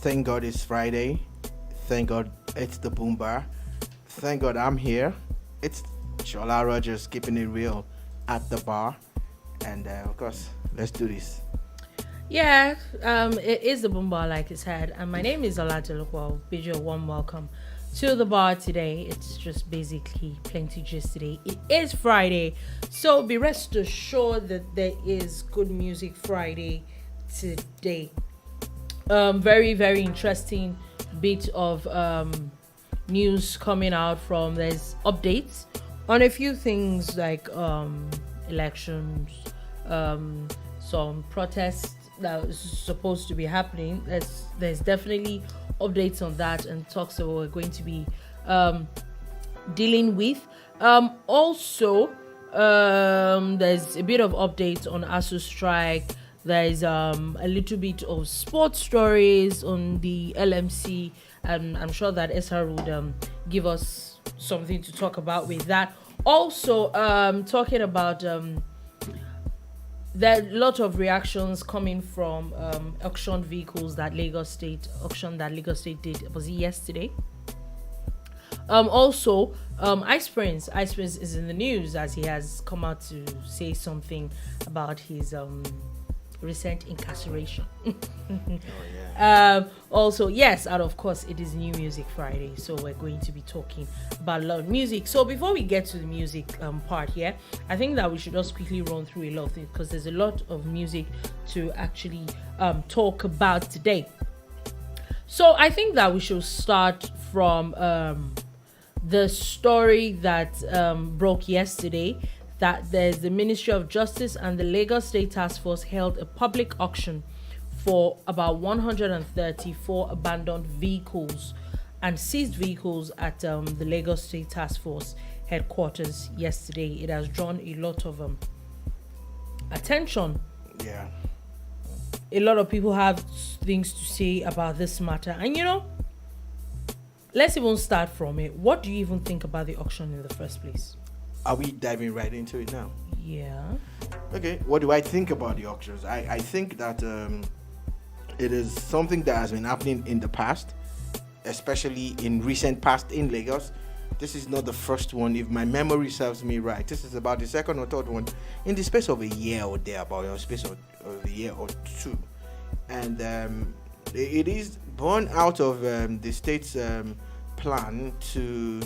Thank God it's Friday. Thank God it's the boombar. Thank God I'm here. It's solarogers keeping it real at the bar. And of course, let's do this. Yeah, it is the boombar, like it said. And my name is Olade. Well, bid you a warm welcome to the bar today. It's just basically plenty gist today. It is Friday, so be rest assured that there is good music Friday today. Very, very interesting bit of news coming out from there's updates on a few things like elections, some protests that was supposed to be happening. There's definitely updates on that and talks that we're going to be dealing with. Also, there's a bit of updates on asuustrike. There's a little bit of sports stories on the LMC, and I'm sure that SR would give us something to talk about with that. Also, talking about there are a lot of reactions coming from auctioned vehicles that Lagos State did. Was it yesterday? Also, Iceprince is in the news as he has come out to say something about his recent incarceration. Also, yes, and of course it is New Music Friday, so we're going to be talking about a lot of music. So before we get to the music part here, I think that we should just quickly run through a lot of things because there's a lot of music to actually talk about today. So I think that we should start from the story that broke yesterday, that there's the Ministry of Justice and the Lagos State Task Force held a public auction for about 134 abandoned vehicles and seized vehicles at the Lagos State Task Force headquarters yesterday. It has drawn a lot of attention. Yeah. A lot of people have things to say about this matter. And let's even start from it. What do you even think about the auction in the first place? Are we diving right into it now? Yeah. Okay, what do I think about the auctions? I think that it is something that has been happening in the past, especially in recent past in Lagos. This is not the first one, if my memory serves me right. This is about the second or third one in the space of a year or thereabout, or space of a year or two. And it is born out of the state's plan to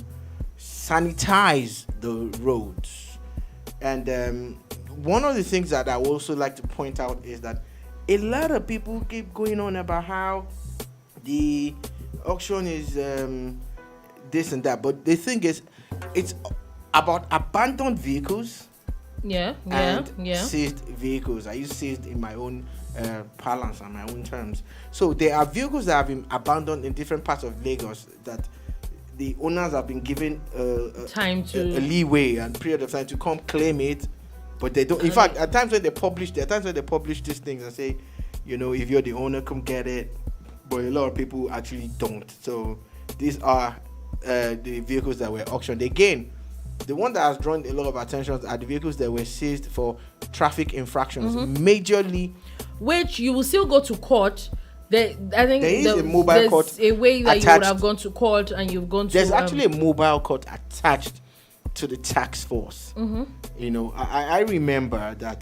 sanitize the roads. And one of the things that I would also like to point out is that a lot of people keep going on about how the auction is this and that, but the thing is, it's about abandoned vehicles and seized vehicles. I use seized in my own parlance and my own terms. So there are vehicles that have been abandoned in different parts of Lagos that the owners have been given time to a leeway and period of time to come claim it, but they don't. In fact, at times when they publish these things and say, if you're the owner, come get it. But a lot of people actually don't. So these are the vehicles that were auctioned. Again, the one that has drawn a lot of attention are the vehicles that were seized for traffic infractions, majorly. Which you will still go to court. I think there is a mobile court. There's a way that attached. You would have gone to court and you've gone to. There's actually a mobile court attached to the task force. I remember that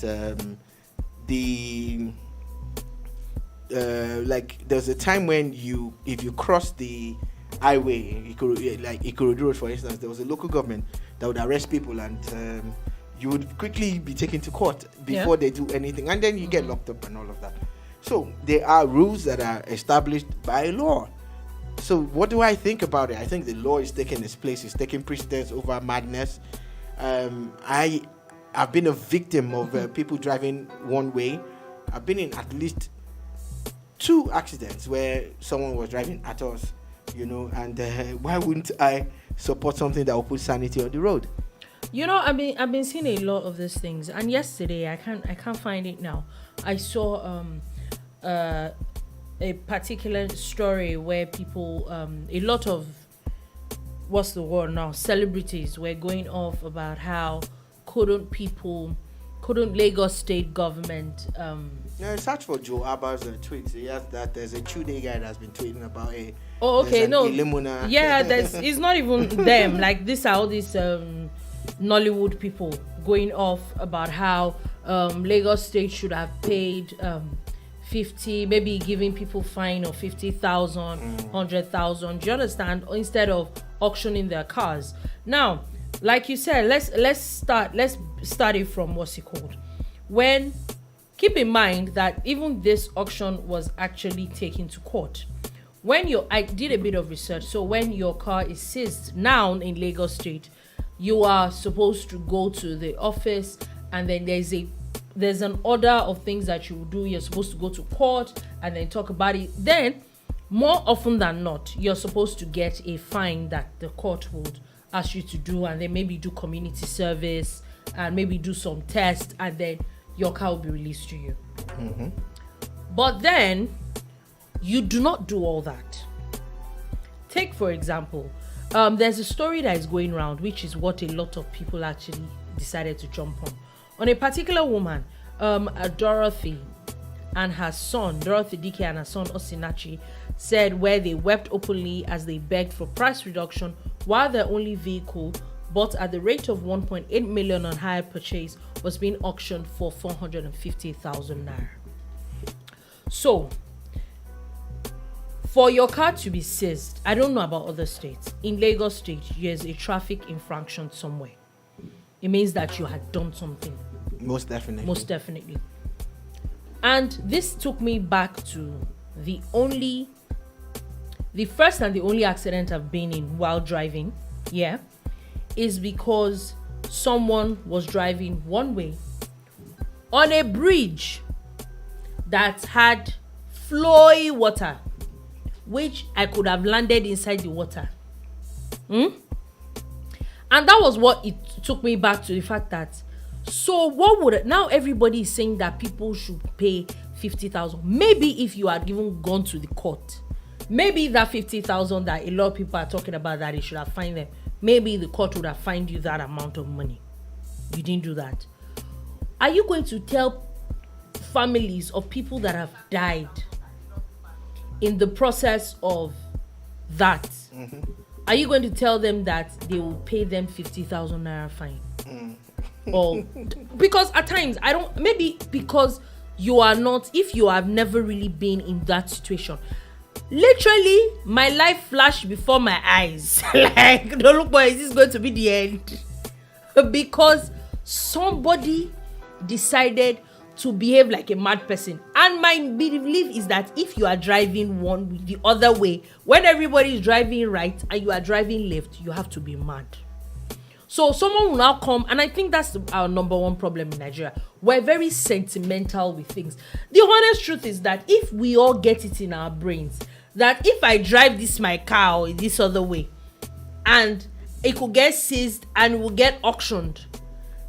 there's a time when if you cross the highway, Ikorodu Road, for instance, there was a local government that would arrest people and you would quickly be taken to court before they do anything, and then you get locked up and all of that. So there are rules that are established by law. So what do I think about it? I think the law is taking its place. It's taking precedence over madness. I have been a victim of people driving one way. I've been in at least 2 accidents where someone was driving at us, and why wouldn't I support something that will put sanity on the road? I've been seeing a lot of these things, and yesterday I can't find it now. I saw a particular story where people, a lot of, what's the word now, celebrities were going off about how couldn't people couldn't Lagos state government No, search for Joe Abba's tweets. He has that there's a Chude guy that's been tweeting about a. Oh, okay, no. Ilimuna. Yeah, it's not even them. Like, these are all these Nollywood people going off about how Lagos State should have paid 50, maybe giving people fine of 50,000, 100,000. Do you understand? Instead of auctioning their cars. Now, like you said, let's start it from what's it called. When keep in mind that even this auction was actually taken to court. I did a bit of research. So when your car is seized now in Lagos State, you are supposed to go to the office, and then there's an order of things that you will do. You're supposed to go to court and then talk about it. Then, more often than not, you're supposed to get a fine that the court would ask you to do, and then maybe do community service and maybe do some tests, and then your car will be released to you. But then you do not do all that. Take, for example, there's a story that is going around, which is what a lot of people actually decided to jump on a particular woman, Dorothy Dike and her son Osinachi, said where they wept openly as they begged for price reduction while their only vehicle, bought at the rate of 1.8 million on hire purchase, was being auctioned for 450,000 naira. So, for your car to be seized, I don't know about other states. In Lagos State, there's a traffic infraction somewhere. It means that you had done something. Most definitely. And this took me back to the first and the only accident I've been in while driving. Yeah. Is because someone was driving one way on a bridge that had flowy water, which I could have landed inside the water. And that was what it took me back to the fact that, so now everybody is saying that people should pay 50,000. Maybe if you had even gone to the court, maybe that 50,000 that a lot of people are talking about, that it should have fined them, maybe the court would have fined you that amount of money. You didn't do that. Are you going to tell families of people that have died in the process of that? Are you going to tell them that they will pay them 50,000 naira fine? Or because at times maybe because you are not, if you have never really been in that situation. Literally, my life flashed before my eyes. Like, don't look, boy, is this going to be the end? Because somebody decided to behave like a mad person. And my belief is that if you are driving the other way, when everybody is driving right and you are driving left, you have to be mad. So someone will now come, and I think that's our number one problem in Nigeria. We're very sentimental with things. The honest truth is that if we all get it in our brains, that if I drive my car or this other way, and it could get seized and will get auctioned,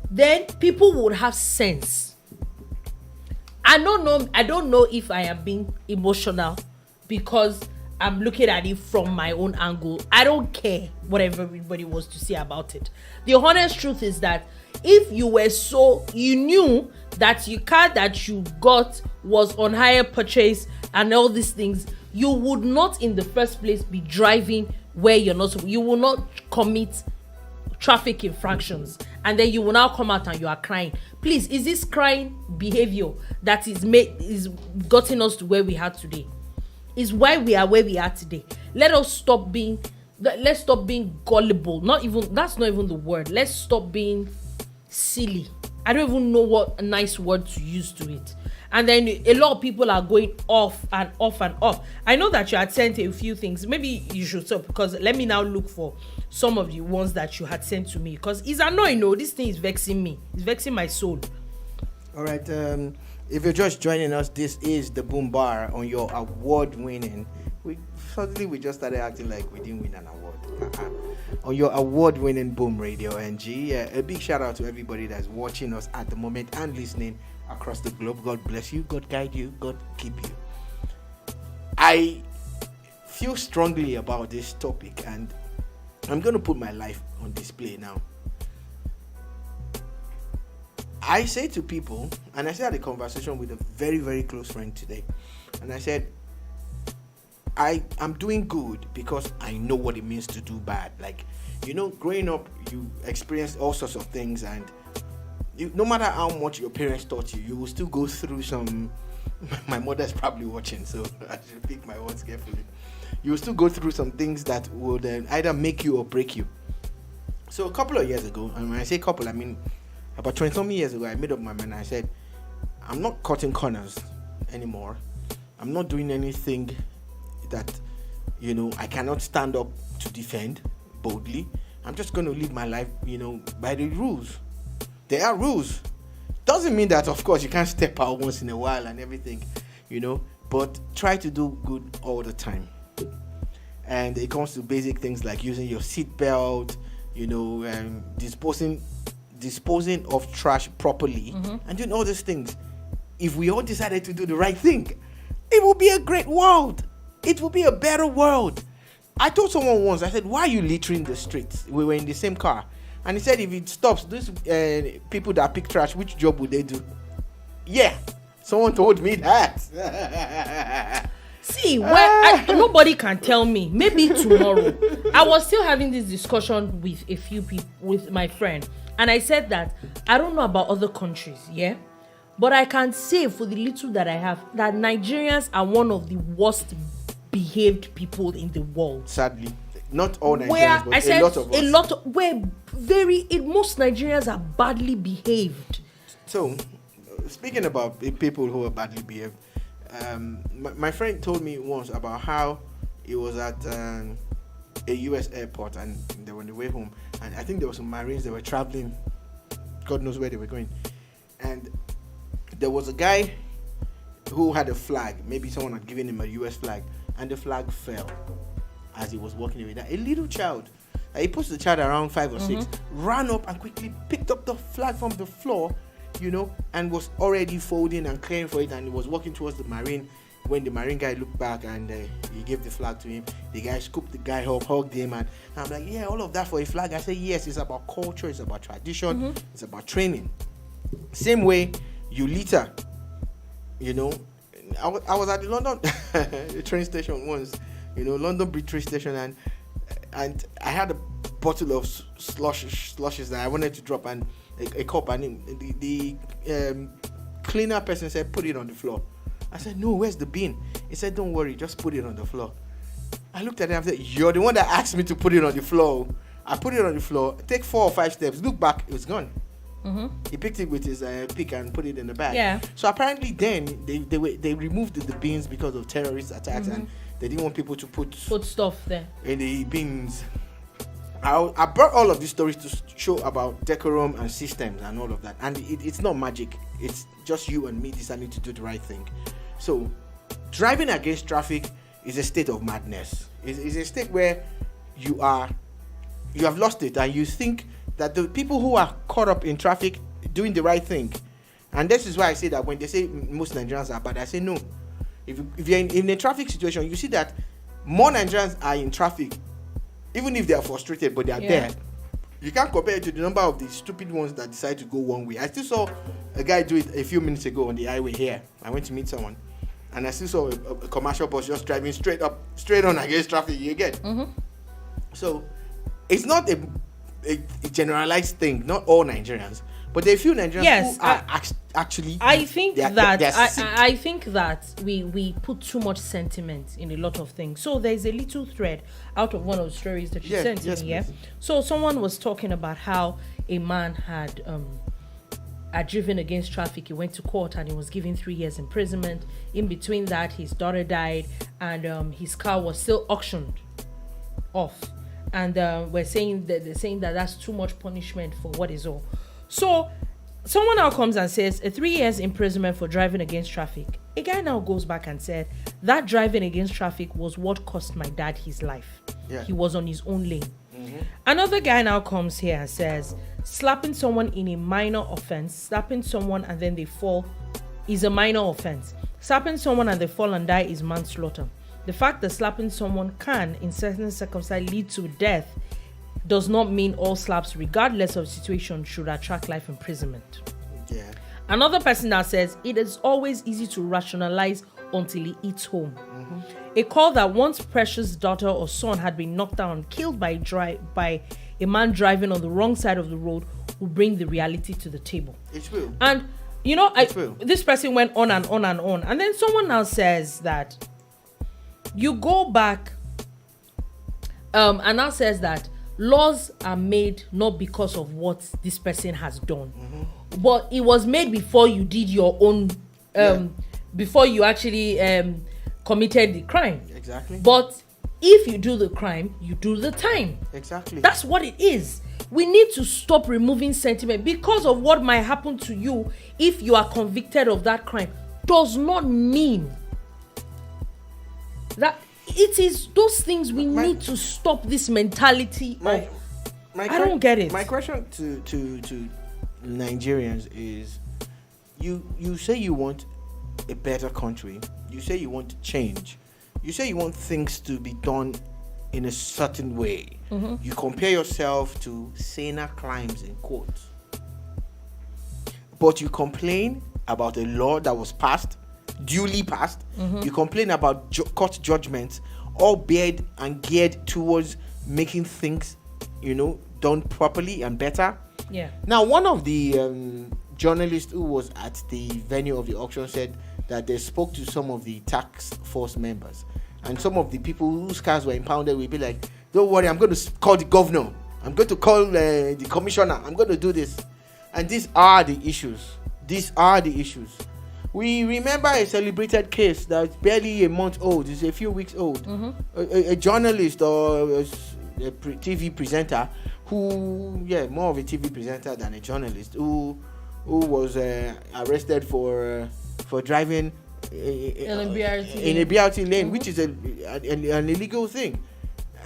then people would have sense. I don't know if I am being emotional because I'm looking at it from my own angle. I don't care what everybody wants to say about it. The honest truth is that if you knew that your car that you got was on hire purchase and all these things, you would not in the first place be driving where you're not supposed. You will not commit traffic infractions, and then you will now come out and you are crying. Please, is this crying behavior that is gotten us to where we are today? Is why we are where we are today. Let's stop being gullible. That's not even the word. Let's stop being silly. I don't even know what a nice word to use to it. And then a lot of people are going off and off and off. I know that you had sent a few things. Maybe you should stop, because let me now look for some of the ones that you had sent to me, because it's annoying. No, this thing is vexing me. It's vexing my soul. All right. If you're just joining us, this is the Boombar on your award-winning. We just started acting like we didn't win an award. On your award-winning Boom Radio NG. A big shout out to everybody that's watching us at the moment and listening across the globe. God bless you. God guide you. God keep you. I feel strongly about this topic, and I'm going to put my life on display now. I say to people, and I had a conversation with a very, very close friend today, and I said, I'm doing good because I know what it means to do bad. Like, growing up, you experienced all sorts of things, and no matter how much your parents taught you, you will still go through some. My mother's probably watching, so I should pick my words carefully. You will still go through some things that would either make you or break you. So a couple of years ago, and when I say couple, I mean about 20-something years ago, I made up my mind. I said, I'm not cutting corners anymore. I'm not doing anything that, I cannot stand up to defend boldly. I'm just going to live my life, by the rules. There are rules. Doesn't mean that, of course, you can't step out once in a while and everything, but try to do good all the time. And it comes to basic things like using your seatbelt, disposing of trash properly, and doing all these things. If we all decided to do the right thing, it will be a great world. It will be a better world. I told someone once, I said, why are you littering the streets? We were in the same car. And he said, if it stops, these people that pick trash, which job would they do? Yeah, someone told me that. See, nobody can tell me. Maybe tomorrow. I was still having this discussion with a few people, with my friend. And I said that I don't know about other countries, yeah? But I can say for the little that I have, that Nigerians are one of the worst behaved people in the world. Sadly. Not all Nigerians, but a lot of us. Most Nigerians are badly behaved. So, speaking about people who are badly behaved, my friend told me once about how he was at a US airport and they were on the way home, and I think there were some Marines that were traveling, God knows where they were going, and there was a guy who had a flag. Maybe someone had given him a US flag, and the flag fell as he was walking away. A little child, he pushed the child around 5 or 6, ran up and quickly picked up the flag from the floor, and was already folding and clearing for it, and he was walking towards the Marine when the Marine guy looked back and he gave the flag to him. The guy scooped the guy up, hugged him, and I'm like, yeah, all of that for a flag? I said, yes, it's about culture, it's about tradition, it's about training. Same way you litter, I was at the London train station once, London Bridge train station, and I had a bottle of slushes that I wanted to drop, and a cup, and the cleaner person said, put it on the floor. I said, no, where's the bin? He said, don't worry, just put it on the floor. I looked at him and said, you're the one that asked me to put it on the floor. I put it on the floor, take 4 or 5 steps, look back, it was gone. He picked it with his pick and put it in the bag. Yeah. So apparently then they removed the bins because of terrorist attacks, and they didn't want people to put stuff there in the bins. I brought all of these stories to show about decorum and systems and all of that, and it's not magic. It's just you and me deciding to do the right thing. So driving against traffic is a state of madness. It's a state where you have lost it, and you think that the people who are caught up in traffic doing the right thing. And this is why I say that when they say most Nigerians are bad, I say no. If you're in a traffic situation, you see that more Nigerians are in traffic, even if they are frustrated, but they are there. You can't compare it to the number of the stupid ones that decide to go one way. I still saw a guy do it a few minutes ago on the highway here. I went to meet someone, and I still saw a commercial bus just driving straight on against traffic. You get? So it's not a generalized thing. Not all Nigerians, but there are a few Nigerians who are actually. I think I think that we put too much sentiment in a lot of things. So there's a little thread out of one of the stories that you sent to me. Yeah. So someone was talking about how a man had driven against traffic. He went to court and he was given 3 years imprisonment. In between that, his daughter died, and his car was still auctioned off. And they're saying that that's too much punishment for what is all. So someone now comes and says a 3 years imprisonment for driving against traffic. A guy now goes back and said that driving against traffic was what cost my dad his life. Yeah. He was on his own lane. Another guy now comes here and says slapping someone in a minor offense, slapping someone and then they fall is a minor offense. Slapping someone and they fall and die is manslaughter. The fact that slapping someone can, in certain circumstances, lead to death does not mean all slaps, regardless of situation, should attract life imprisonment. Yeah. Another person that says it is always easy to rationalize until it hits home. A call that once precious daughter or son had been knocked down and killed by a man driving on the wrong side of the road will bring the reality to the table. It will. And this person went on and on and on, and then someone now says that you go back and now says that laws are made not because of what this person has done, but it was made before you did your own before you actually committed the crime. Exactly. But if you do the crime, you do the time. Exactly. That's what it is. We need to stop removing sentiment because of what might happen to you if you are convicted of that crime. Does not mean that it is those things we need to stop this mentality. I don't get it. My question to Nigerians is, you say you want a better country. You say you want change. You say you want things to be done in a certain way. You compare yourself to saner climes in quotes. But you complain about a law that was passed, duly passed. You complain about court judgments, all geared towards making things, done properly and better. Yeah. Now, one of the journalists who was at the venue of the auction said that they spoke to some of the tax force members, and some of the people whose cars were impounded will be like, don't worry, I'm going to call the governor, I'm going to call the commissioner, I'm going to do this. And these are the issues. We remember a celebrated case that's barely a month old, it's a few weeks old. A journalist or a TV presenter more of a TV presenter than a journalist, who was arrested for driving in a BRT lane, which is an illegal thing.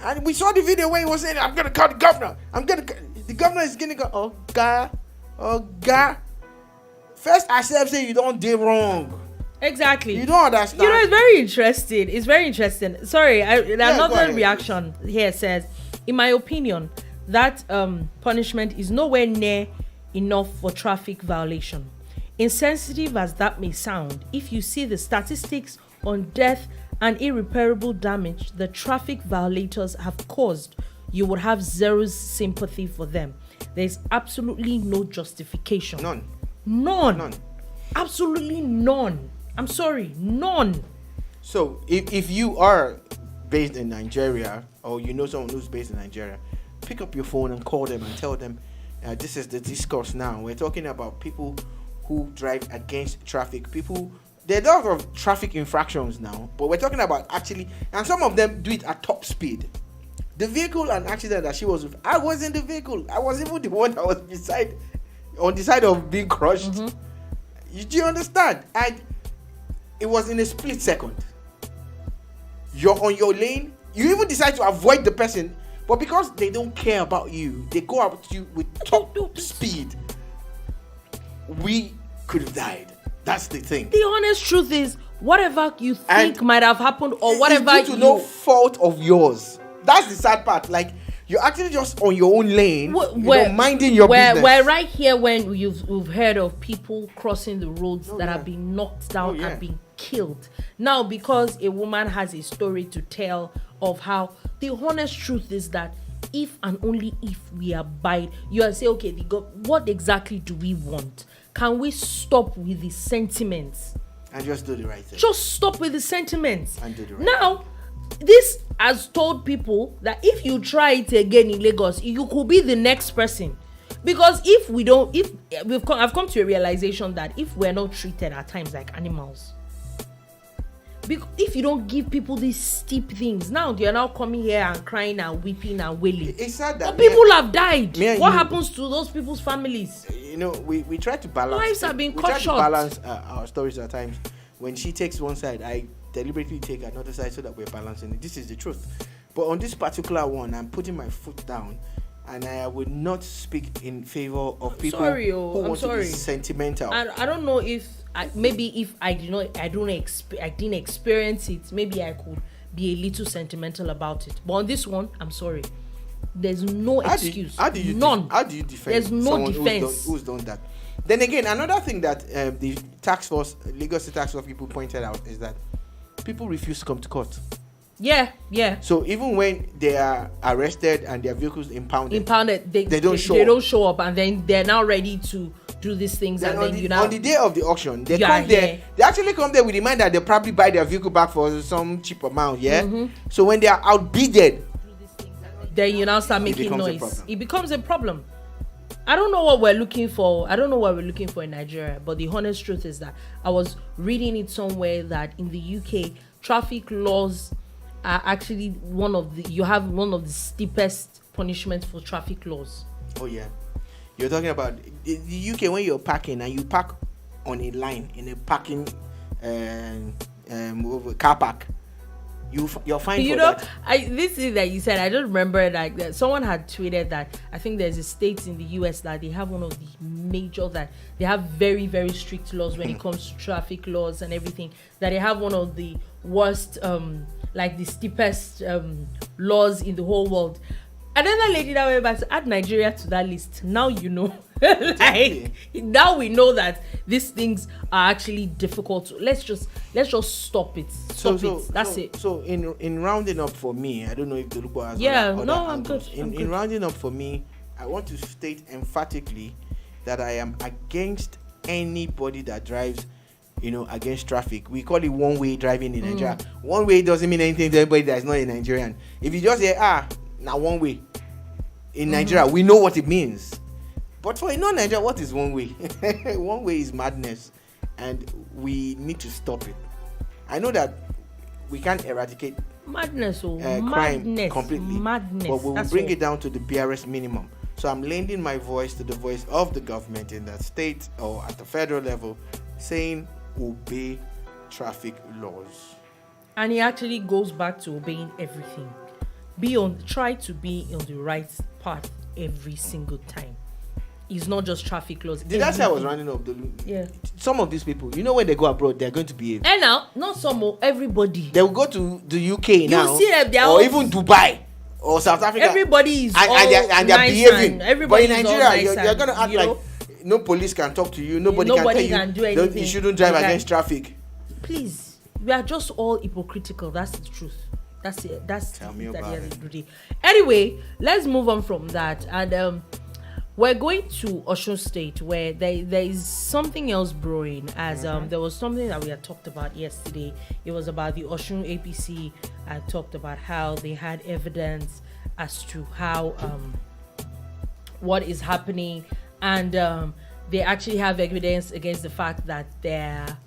And we saw the video where he was saying, I'm going to call the governor. The governor is going to go, oh God. First, I say you don't do wrong. Exactly. You don't understand. It's very interesting. Sorry, another reaction here says, in my opinion, that punishment is nowhere near enough for traffic violation. Insensitive as that may sound, if you see the statistics on death and irreparable damage the traffic violators have caused, you would have zero sympathy for them. There's absolutely no justification. None. Absolutely none. I'm sorry, none. So if you are based in Nigeria, or you know someone who's based in Nigeria, pick up your phone and call them and tell them, this is the discourse now. We're talking about people who drive against traffic. There are a lot of traffic infractions now, but we're talking about actually, and some of them do it at top speed. The vehicle and accident that she was with, I was in the vehicle. I was even the one that was on the side of being crushed. Do you understand? And it was in a split second. You're on your lane. You even decide to avoid the person, but because they don't care about you, they go up to you with top speed. We could have died. That's the thing. The honest truth is, whatever you think might have happened, or whatever it's due to no fault of yours. That's the sad part. Like, you're actually just on your own lane, minding your business. We're right here when we've heard of people crossing the roads that have been knocked down and been killed. Now, because a woman has a story to tell of how, the honest truth is that if and only if we abide, you are saying, okay, what exactly do we want? Can we stop with the sentiments? And just do the right thing. Just stop with the sentiments. And do the right now, this has told people that if you try it again in Lagos, you could be the next person. Because I've come to a realization that if we're not treated at times like animals, if you don't give people these steep things, now they're now coming here and crying and weeping and wailing. It's sad that people have died. What happens to those people's families? We try to balance. Lives are being cut short. We try to balance our stories at times. When she takes one side, I deliberately take another side so that we're balancing it. This is the truth. But on this particular one, I'm putting my foot down, and I would not speak in favor of people who want to be sentimental. I don't know if I didn't experience it. Maybe I could be a little sentimental about it. But on this one, I'm sorry. There's no excuse. None. How do you defend There's no someone defense. who's done that? Then again, another thing that the Lagos State Tax Force people pointed out is that people refuse to come to court. Yeah. So even when they are arrested and their vehicles impounded, they don't show up, and then they're now ready to do these things. Then and then on the day of the auction, they come there. They actually come there with the mind that they'll probably buy their vehicle back for some cheap amount. Yeah. Mm-hmm. So when they are outbidded, then you now start making noise. It becomes a problem. I don't know what we're looking for. I don't know what we're looking for in Nigeria. But the honest truth is that I was reading it somewhere that in the UK, traffic laws are actually one of the steepest punishments for traffic laws. Oh yeah, you're talking about the UK when you're parking and you park on a line in a parking car park. You're fine. You for know, that. This is that you said. I don't remember that someone had tweeted that I think there's a state in the US that they have one of the major that they have very, very strict laws when it comes to traffic laws and everything. That they have one of the worst, like the steepest laws in the whole world. And then that lady that went back to add Nigeria to that list. Now you know. Now we know that these things are actually difficult. Let's just stop it. Stop it. That's it. So in rounding up for me, I don't know if the Lupo has I'm good. In rounding up for me, I want to state emphatically that I am against anybody that drives against traffic. We call it one-way driving in Nigeria. One way doesn't mean anything to anybody that's not a Nigerian. If you just say now one way in Nigeria, we know what it means. But for a non-Nigerian, what is one way? One way is madness, and we need to stop it. I know that we can't eradicate madness or crime completely, but we will bring it down to the barest minimum. So I'm lending my voice to the voice of the government in that state or at the federal level, saying obey traffic laws. And it actually goes back to obeying everything. Try to be on the right path every single time. It's not just traffic laws. Did I say I was running up? Some of these people, when they go abroad, they're going to behave. And now, not some, everybody. They will go to the UK now. You see them, or even Dubai or South Africa. Everybody is and they're behaving. But in Nigeria, you're going to act like no police can talk to you. Nobody can do anything. You shouldn't drive against traffic. Please, we are just all hypocritical. That's the truth. That's it. Tell me about it. Anyway, let's move on from that. And we're going to Osun State, where there is something else brewing. As there was something that we had talked about yesterday. It was about the Osun APC. I talked about how they had evidence as to how what is happening, and they actually have evidence against the fact that their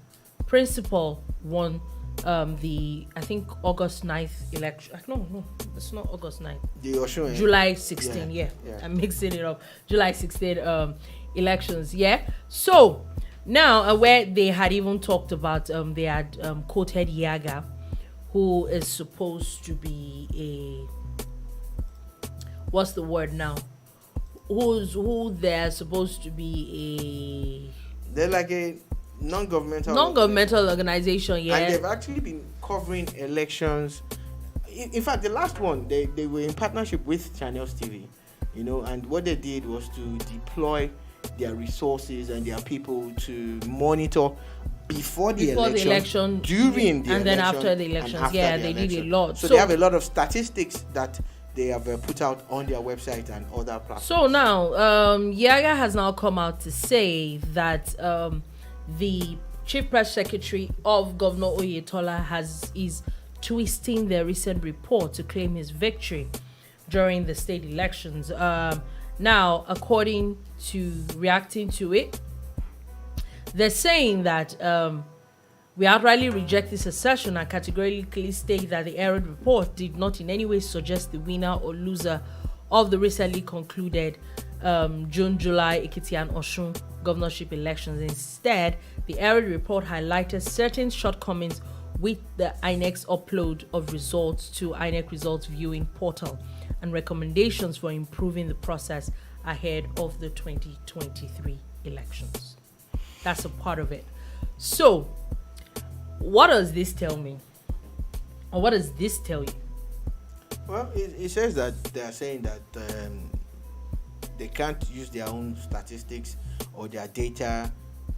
principal won I think August 9th election. No, it's not August 9th. The Osun, July 16th, yeah. I'm mixing it up. July 16th elections, yeah. So now where they had even talked about they had quoted YIAGA, who is supposed to be what's the word now? Who they're supposed to be they're like a non-governmental organization, yeah. And they've actually been covering elections. In fact, the last one, they were in partnership with Channels TV, and what they did was to deploy their resources and their people to monitor before the election, during the election, and then after the elections. Yeah, they did a lot. So they have a lot of statistics that they have put out on their website and other platforms. So now, YIAGA has now come out to say that the Chief Press Secretary of Governor Oyetola is twisting their recent report to claim his victory during the state elections. Now, according to reacting to it, they're saying that we outrightly reject this assertion and categorically state that the Ayra report did not in any way suggest the winner or loser of the recently concluded June, July, Ekiti and Osun governorship elections. Instead, the Ayra report highlighted certain shortcomings with the INEC's upload of results to INEC results viewing portal and recommendations for improving the process ahead of the 2023 elections. That's a part of it. So, what does this tell me? Or what does this tell you? Well, it says that they are saying that they can't use their own statistics or their data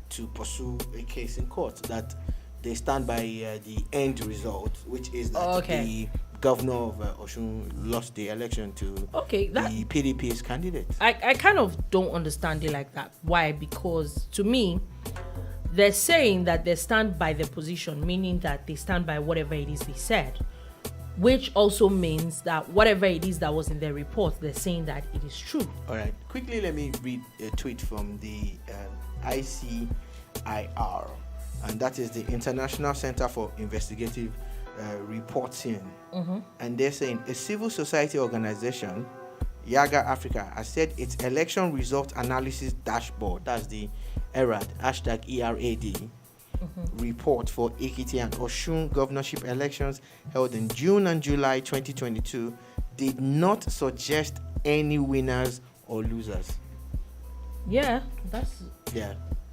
to pursue a case in court. That they stand by the end result, which is that the governor of Osun lost the election to the PDP's candidate. I kind of don't understand it like that. Why? Because to me, they're saying that they stand by their position, meaning that they stand by whatever it is they said, which also means that whatever it is that was in their report, they're saying that it is true. All right. Quickly, let me read a tweet from the ICIR, and that is the International Center for Investigative Reporting. And they're saying a civil society organization, YIAGA Africa, has said its election result analysis dashboard, that's the ERAD, #ERAD, report for Ekiti and Osun governorship elections held in June and July 2022 did not suggest any winners or losers.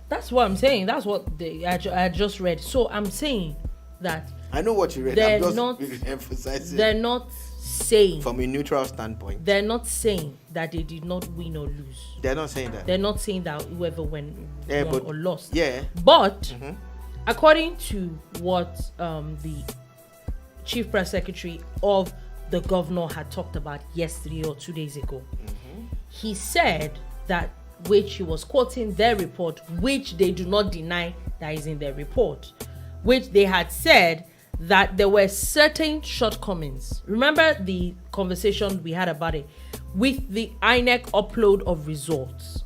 That's what I'm saying. That's what I just read. So I'm saying that I know what you read. I'm just emphasizing. They're not saying, from a neutral standpoint, they're not saying that they did not win or lose. They're not saying that. They're not saying that whoever won or lost. Yeah. But according to what the chief press secretary of the governor had talked about yesterday or 2 days ago, he said that, which he was quoting their report, which they do not deny that is in their report, which they had said that there were certain shortcomings. Remember the conversation we had about it with the INEC upload of results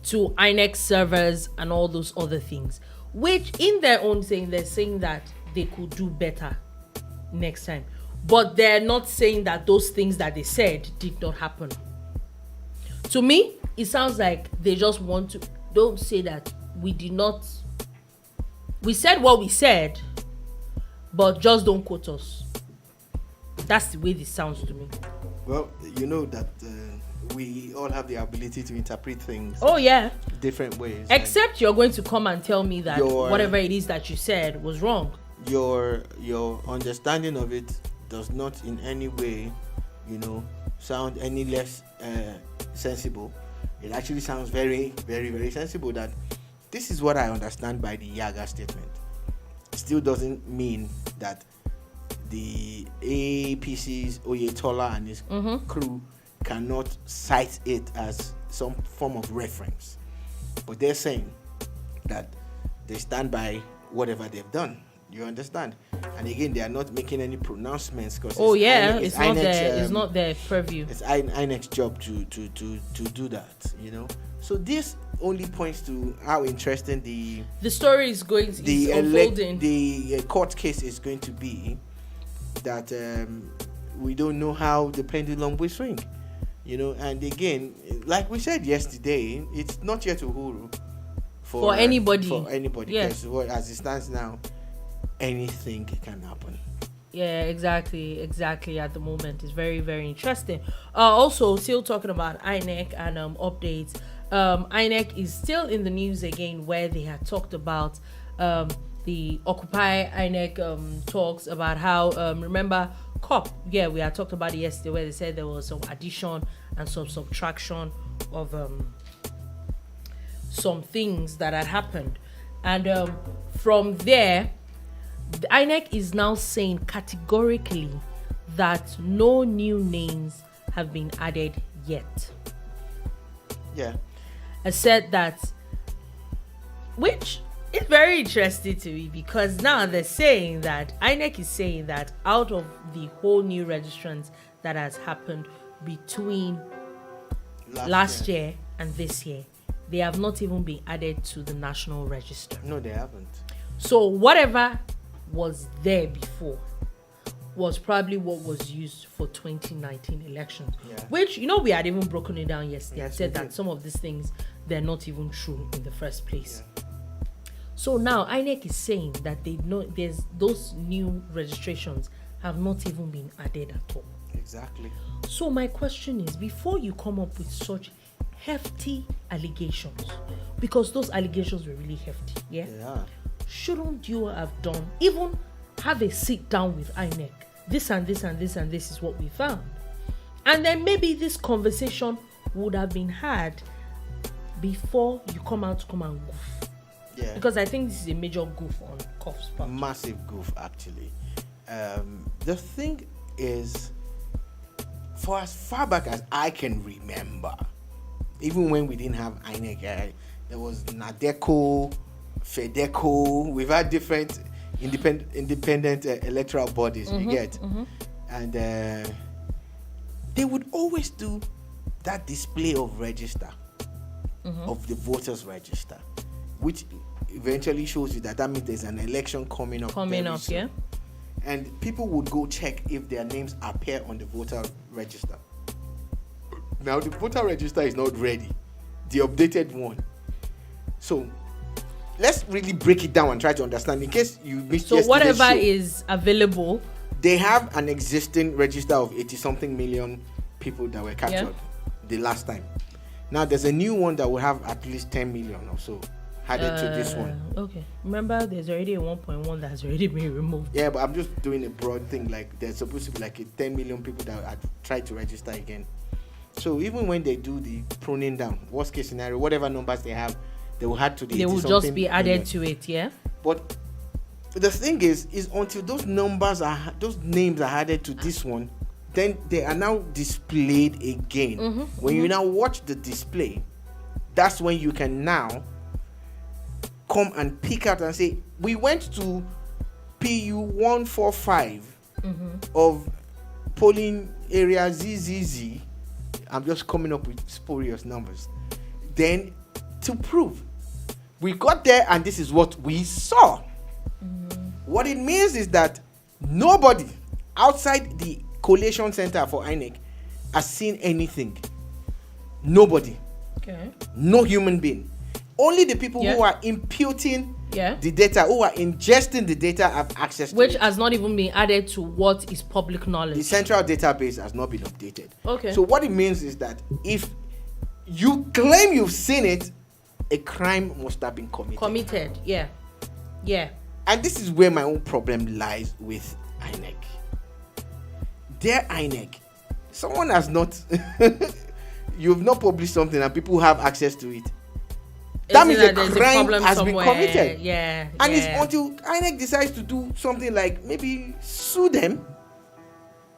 to INEC servers and all those other things, which in their own saying, they're saying that they could do better next time. But they're not saying that those things that they said did not happen. To me, it sounds like they just want to, don't say that we did not, we said what we said, but just don't quote us. That's the way this sounds to me. Well, you know that we all have the ability to interpret things different ways. Except you're going to come and tell me that whatever it is that you said was wrong. Your understanding of it does not in any way, sound any less sensible. It actually sounds very, very, very sensible. That this is what I understand by the YIAGA statement. It still doesn't mean that the APC's Oyetola and his crew cannot cite it as some form of reference. But they're saying that they stand by whatever they've done. You understand? And again, they are not making any pronouncements because it's not their purview. It's INEC's job to do that. So this only points to how interesting the story is going to be unfolding. The court case is going to be. That we don't know how the pendulum will swing, and again, like we said yesterday, it's not yet uhuru for anybody. Yes. Because as it stands now, anything can happen. Yeah, exactly. At the moment, it's very, very interesting. Also, still talking about INEC and updates. INEC is still in the news again, where they had talked about the Occupy INEC talks about how remember COP. Yeah, we had talked about it yesterday, where they said there was some addition and some subtraction of some things that had happened, and from there, the INEC is now saying categorically that no new names have been added yet. Yeah, I said that, which is very interesting to me, because now they're saying that INEC is saying that out of the whole new registrants that has happened between last year and this year, they have not even been added to the national register. No, they haven't. So whatever was there before was probably what was used for 2019 elections, which we had even broken it down yesterday. I said that some of these things, they're not even true in the first place. So now INEC is saying that they know those new registrations have not even been added at all. Exactly. So my question is, before you come up with such hefty allegations, because those allegations were really hefty, shouldn't you have have a sit down with INEC? This and this and this and this is what we found. And then maybe this conversation would have been had before you come out to come and goof. Yeah. Because I think this is a major goof on Cuff's part. Massive goof, actually. The thing is, for as far back as I can remember, even when we didn't have INEC, there was NADECO, FEDECO. We've had different independent electoral bodies, you get. And they would always do that display of register, of the voters register, which eventually shows you that means there's an election coming up. Yeah. And people would go check if their names appear on the voter register. Now the voter register is not ready, the updated one. So let's really break it down and try to understand in case you missed. So whatever is available, they have an existing register of 80-something million people that were captured the last time. Now there's a new one that will have at least 10 million or so added to this one. Okay. Remember, there's already a 1.1 that has already been removed. Yeah, but I'm just doing a broad thing. Like there's supposed to be like 10 million people that had tried to register again. So even when they do the pruning down, worst case scenario, whatever numbers they have, they will add to the. They will just be added to it, yeah. But the thing is until those names are added to this one, then they are now displayed again. When you now watch the display, that's when you can now come and pick out and say, we went to PU 145 of polling area ZZZ. I'm just coming up with spurious numbers. Then to prove we got there and this is what we saw. What it means is that nobody outside the collation center for INEC has seen anything. Nobody. Okay. No human being. Only the people who are imputing the data, who are ingesting the data, have access to which it. has not even been added to what is public knowledge. The central database has not been updated. Okay. So what it means is that if you claim you've seen it, a crime must have been committed. Yeah. And this is where my own problem lies with INEC. Their INEC, someone has not, you've not published something and people have access to it. That means a crime has been committed. Yeah. And it's until INEC decides to do something like maybe sue them,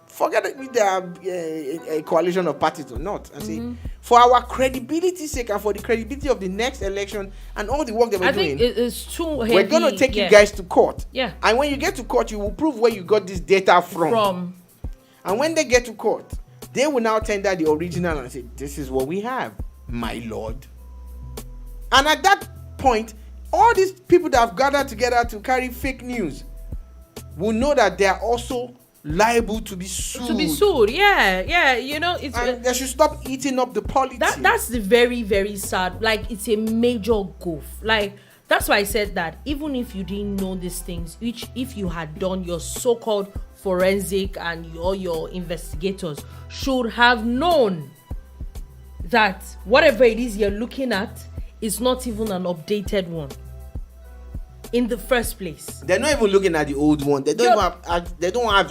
forget if they are a coalition of parties or not, and say, for our credibility's sake and for the credibility of the next election and all the work that we're doing, I think it's too heavy. We're going to take you guys to court. Yeah. And when you get to court, you will prove where you got this data from. And when they get to court, they will now tender the original and say, this is what we have, my lord. And at that point, all these people that have gathered together to carry fake news will know that they are also liable to be sued. Yeah. You know, it's and they should stop eating up the polity. That's the very, very sad. Like, it's a major goof. Like, that's why I said that even if you didn't know these things, which if you had done your so-called forensic and your investigators should have known that whatever it is you're looking at is not even an updated one in the first place. They're not even looking at the old one. They don't have.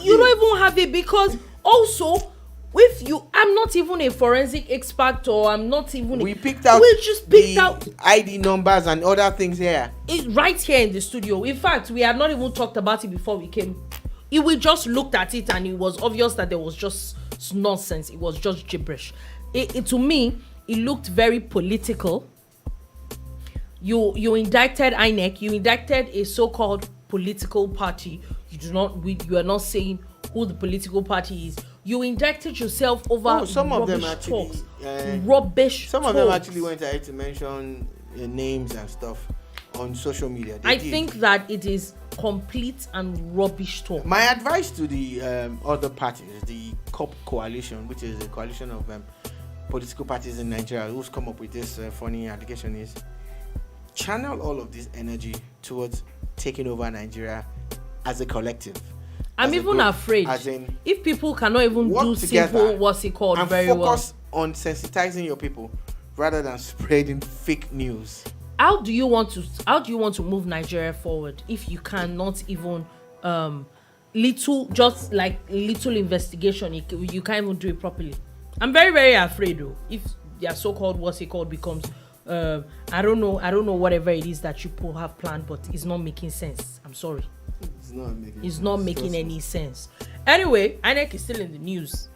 You don't even have it, because also I'm not even a forensic expert, or I'm not even. We just picked out ID numbers and other things here. It's right here in the studio. In fact, we had not even talked about it before we came. We just looked at it and it was obvious that there was just nonsense. It was just gibberish. To me, it looked very political. You indicted INEC. You indicted a so-called political party. You are not saying who the political party is. You indicted yourself over some of them actually rubbish. Some of them actually went ahead to mention names and stuff on social media. I think that it is complete and rubbish talk. My advice to the other parties, the COP coalition, which is a coalition of political parties in Nigeria who's come up with this funny allegation, is channel all of this energy towards taking over Nigeria as a collective. I'm even afraid if people cannot even do simple what's it called and very well. Focus on sensitizing your people rather than spreading fake news. How do you want to move Nigeria forward if you cannot even little investigation, you can't even do it properly. I'm very, very afraid though, if their so-called becomes I don't know whatever it is that you people have planned, but it's not making sense. I'm sorry. It's not making any sense. Anyway, INEC is still in the news,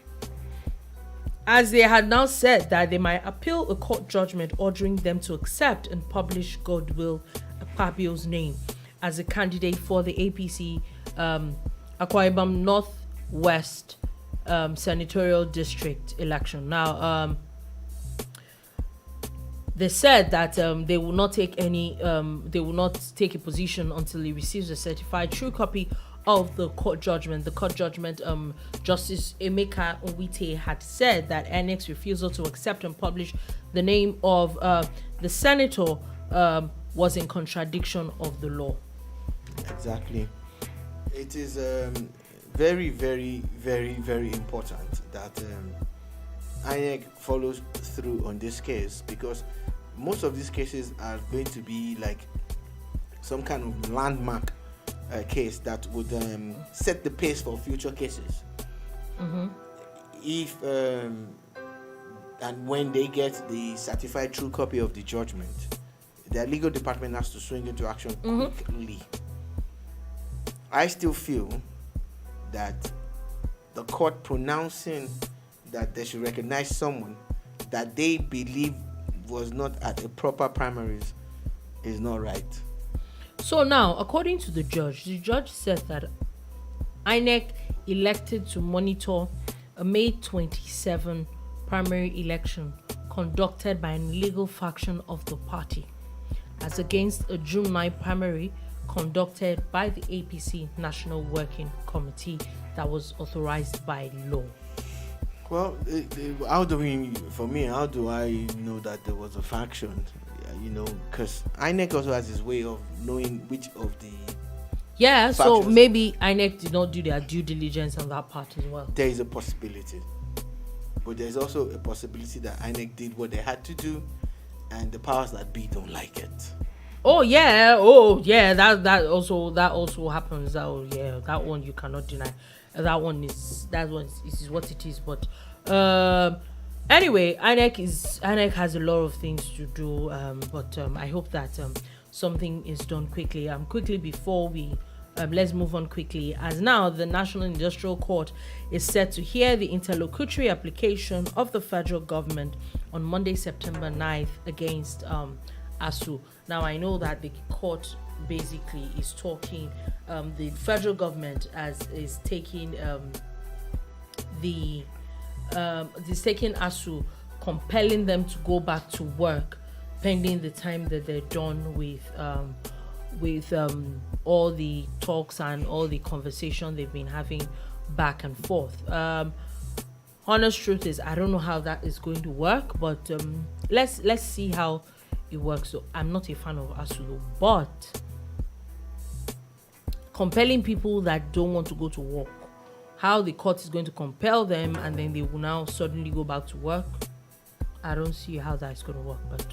as they had now said that they might appeal a court judgment ordering them to accept and publish Goodwill Akpabio's name as a candidate for the APC Akwa Ibom Northwest Senatorial District election. Now, they said that they will not take a position until he receives a certified true copy of the court judgment. The court judgment, Justice Emeka Onwite had said that INEC's refusal to accept and publish the name of the senator was in contradiction of the law. Exactly. It is very, very, very, very important that INEC follows through on this case, because most of these cases are going to be like some kind of landmark case that would set the pace for future cases. If and when they get the certified true copy of the judgment, their legal department has to swing into action quickly. I still feel that the court pronouncing that they should recognize someone that they believe was not at a proper primaries is not right. So now, according to the judge said that INEC elected to monitor a May 27 primary election conducted by an illegal faction of the party, as against a June 9 primary conducted by the APC National Working Committee that was authorized by law. Well, how do I know that there was a faction? Because INEC also has this way of knowing which of the factions. So maybe INEC did not do their due diligence on that part as well. There is a possibility, but there's also a possibility that INEC did what they had to do, and the powers that be don't like it. That also happens. That one you cannot deny. That one is what it is. But anyway, INEC has a lot of things to do. But I hope that something is done quickly. Quickly before we let's move on quickly, as now the National Industrial Court is set to hear the interlocutory application of the federal government on Monday, September 9th against ASUU. Now, I know that the court basically is talking, the federal government is taking taking ASUU, compelling them to go back to work pending the time that they're done with all the talks and all the conversation they've been having back and forth. Honest truth is, I don't know how that is going to work, but let's see how it works. So I'm not a fan of ASUU, but compelling people that don't want to go to work, how the court is going to compel them and then they will now suddenly go back to work, I don't see how that's going to work. But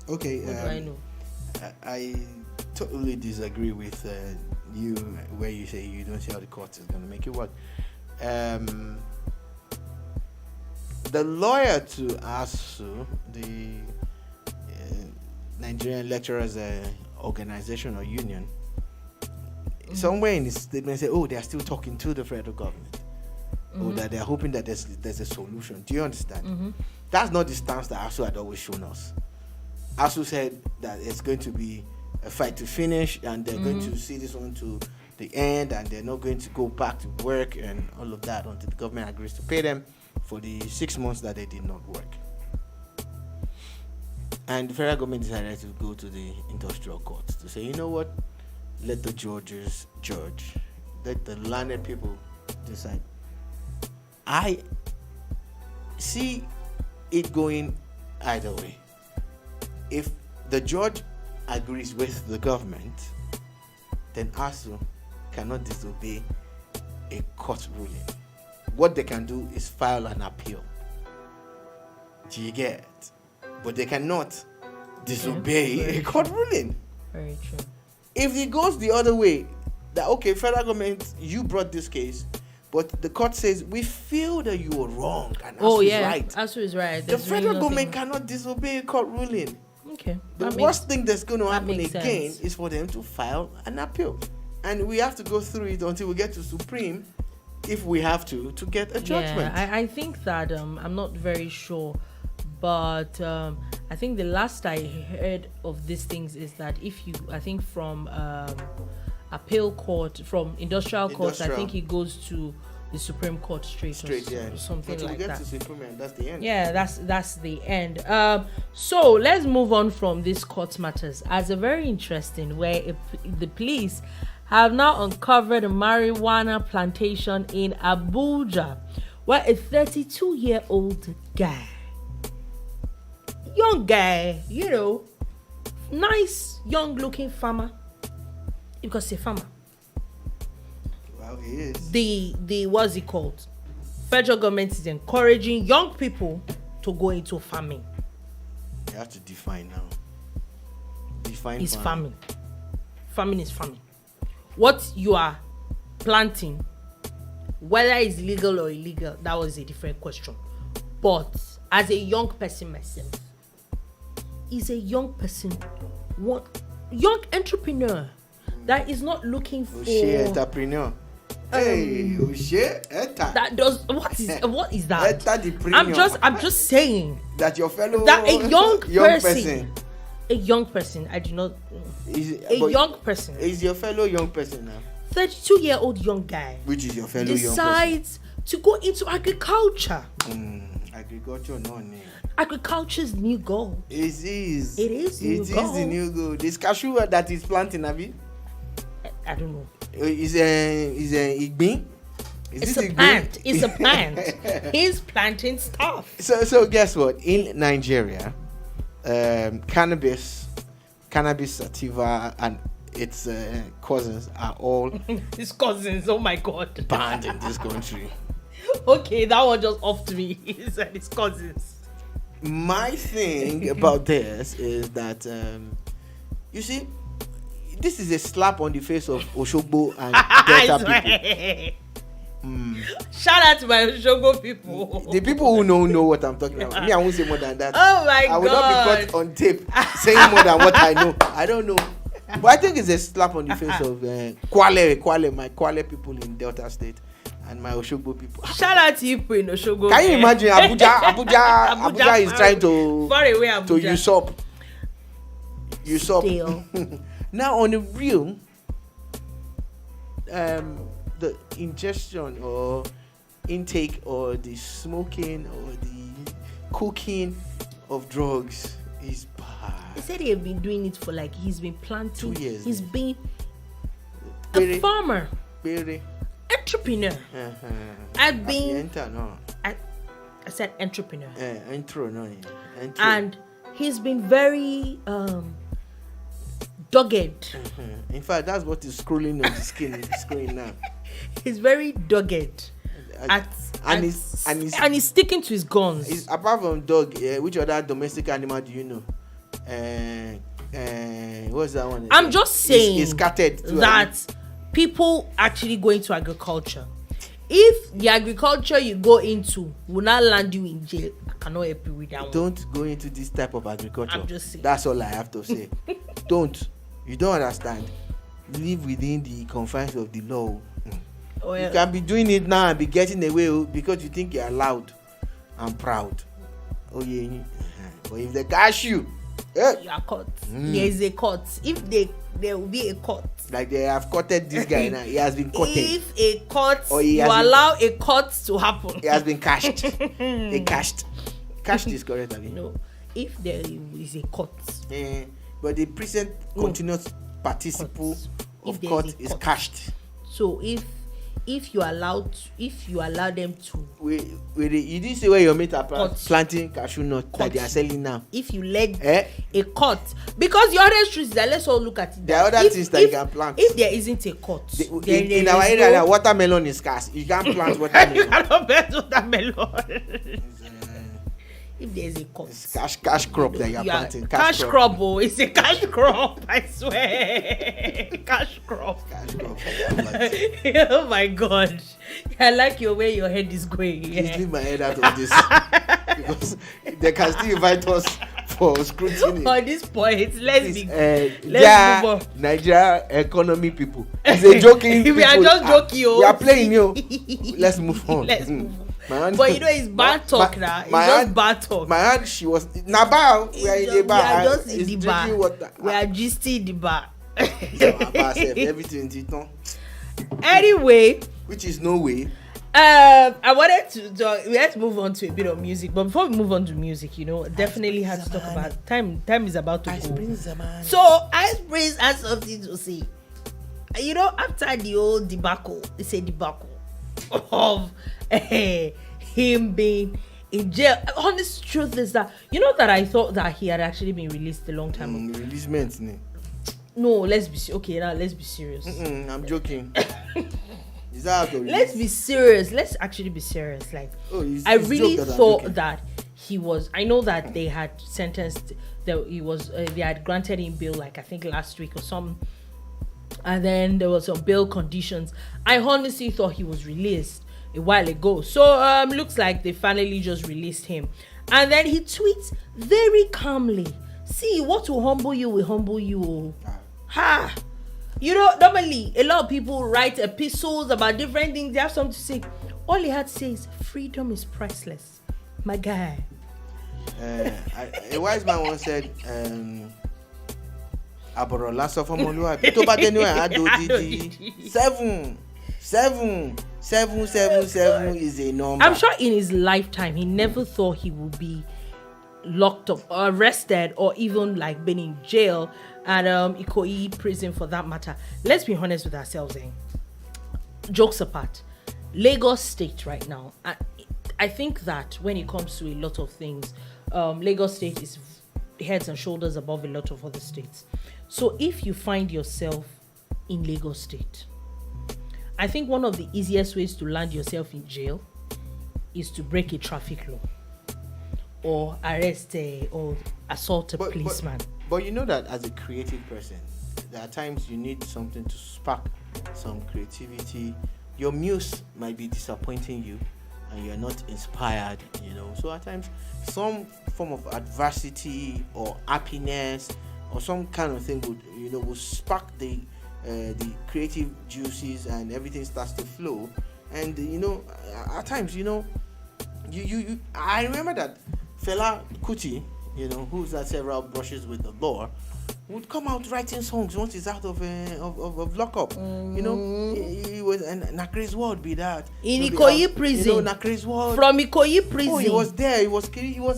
okay, what do I know? I totally disagree with you where you say you don't see how the court is going to make it work. The lawyer to ASUU, the Nigerian Lecturers Organization or Union, somewhere in his statement said, they are still talking to the federal government, or that they are hoping that there's a solution. Do you understand? That's not the stance that ASUU had always shown us. ASUU said that it's going to be a fight to finish, and they're going to see this one to the end, and they're not going to go back to work and all of that until the government agrees to pay them for the 6 months that they did not work. And the federal government decided to go to the industrial court to say, you know what, let the judges judge, let the learned people decide. I see it going either way. If the judge agrees with the government, then ASUU cannot disobey a court ruling. What they can do is file an appeal. Do you get? But they cannot disobey a court ruling. Very true. If it goes the other way, that okay, federal government, you brought this case, but the court says we feel that you were wrong and ASU is right. ASU is right. The federal government cannot disobey a court ruling. Okay. The worst thing that's going to happen again sense. is for them to file an appeal, and we have to go through it until we get to Supreme, if we have to get a judgment. Yeah, I think that I'm not very sure, but I think the last I heard of these things is that if you, I think from appeal court, from industrial court, I think it goes to the Supreme Court straight or something like that. To Supreme, and that's the end. Yeah, that's the end. So let's move on from these court matters as a very interesting where the police have now uncovered a marijuana plantation in Abuja, where a 32-year-old guy, young guy, nice young-looking farmer, because he's a farmer. Well, he is. The what's it called? Federal government is encouraging young people to go into farming. You have to define now. Define. It's farming. Farming is farming. What you are planting, whether it's legal or illegal, that was a different question. But as a young person myself, is a young person, young entrepreneur that is not looking for entrepreneur. That does what is that? I'm just saying that your fellow that a young person. A young person, I do not. Young person is your fellow young person now. 32-year-old young guy, which is your fellow young person, decides to go into agriculture. Agriculture, no name. Agriculture's new goal. It is. It is the new goal. This cashew that is planting, Abi. I don't know. Is a igbin? It's a plant. It's a plant. He's planting stuff. So guess what? In Nigeria, cannabis sativa and its cousins are all his cousins. Oh my God! Banned in this country. Okay, that one just off to me. He said his cousins. My thing about this is that you see, this is a slap on the face of Oshogbo and Delta people. Shout out to my Oshogbo people. The people who know what I'm talking about. Me, I won't say more than that. Oh my God! I will not be caught on tape saying more than what I know. I don't know. But I think it's a slap on the face of my Kwale people in Delta State and my Oshogbo people. Shout out to you in Oshogbo. Can you imagine Abuja is trying to usurp. Now on the real, the ingestion or intake or the smoking or the cooking of drugs is bad. He said he had been doing it for he's been planting. 2 years. He's been a farmer. Entrepreneur. I've been. I said entrepreneur. And he's been very dogged. In fact, that's what is scrolling on the screen now. He's very dogged. And he's sticking to his guns. Apart from dog, which other domestic animal do you know? What's that one? I'm just saying it's scattered that people actually go into agriculture. If the agriculture you go into will not land you in jail, I cannot help you with that. Don't go into this type of agriculture. I'm just saying. That's all I have to say. Don't. You don't understand. Live within the confines of the law. Well, you can be doing it now and be getting away because you think you're loud and proud. Oh yeah. But if they catch you, you are caught. There is a court. If there will be a court. Like they have courted this guy now. He has been courted. If a court, you allow a court to happen. He has been cashed. They cashed. Cashed is correct, I mean. No. If there is a court. But the present continuous participle of court is cashed. So if you allow them to you didn't say where your mate are planting cashew nut that they are selling now. If you let a court, because the other truth is that let's all look at it. There are other things that you can plant. If there isn't a court, in our area now, watermelon is scarce. You can't plant watermelon. You cannot plant watermelon. if there's a cut. It's cash crop that you're planting. Cash crop, oh, it's a cash crop, I swear. Cash crop. Cash crop. Oh my God. I like your way your head is going. Please leave my head out of this. Because they can still invite us for scrutiny. On this point, let's move on. Nigeria economy people. It's a joking. We are just joking. We are playing you. Let's move on. Let's move on. Aunt, but it's bad talk now. It's just bad talk. My aunt, she was Nabao. We are in the bar. We are just in the bar. We are just in the bar. Everything. Anyway, which is no way. I wanted to talk. Let's move on to a bit of music, but before we move on to music, definitely have to talk about time. Time is about to go. So Iceprince has something to say. After the old debacle, it's a debacle of him being in jail. Honest truth is that that I thought that he had actually been released a long time ago. Releasement, no, let's be okay. Now let's be serious. I'm joking. Is that let's be serious. Let's actually be serious. Like, I really thought that he was. I know that they had sentenced. That he was. They had granted him bail, like I think last week or something. And then there was some bail conditions. I honestly thought he was released a while ago. So looks like they finally just released him. And then he tweets very calmly. See, what will humble you will humble you. Ha! Normally a lot of people write epistles about different things. They have something to say. All he had to say is freedom is priceless. My guy. A wise man once said, Aborola Sofomoluwa. 7 is a number. I'm sure in his lifetime he never thought he would be locked up or arrested or even like been in jail at Ikoyi prison for that matter. Let's be honest with ourselves. Jokes apart, Lagos State right now, I think that when it comes to a lot of things, Lagos State is heads and shoulders above a lot of other states. So if you find yourself in Lagos State, I think one of the easiest ways to land yourself in jail is to break a traffic law or arrest or assault a policeman. But you know that as a creative person, there are times you need something to spark some creativity. Your muse might be disappointing you and you're not inspired, So at times, some form of adversity or happiness or some kind of thing will spark the creative juices and everything starts to flow. And, at times, I remember that Fela Kuti, who's had several brushes with the law, would come out writing songs once he's out of lockup. He was, and Nakri's World be that. In Ikoyi prison. Nakri's World. From Ikoyi prison. Oh, he was there. He was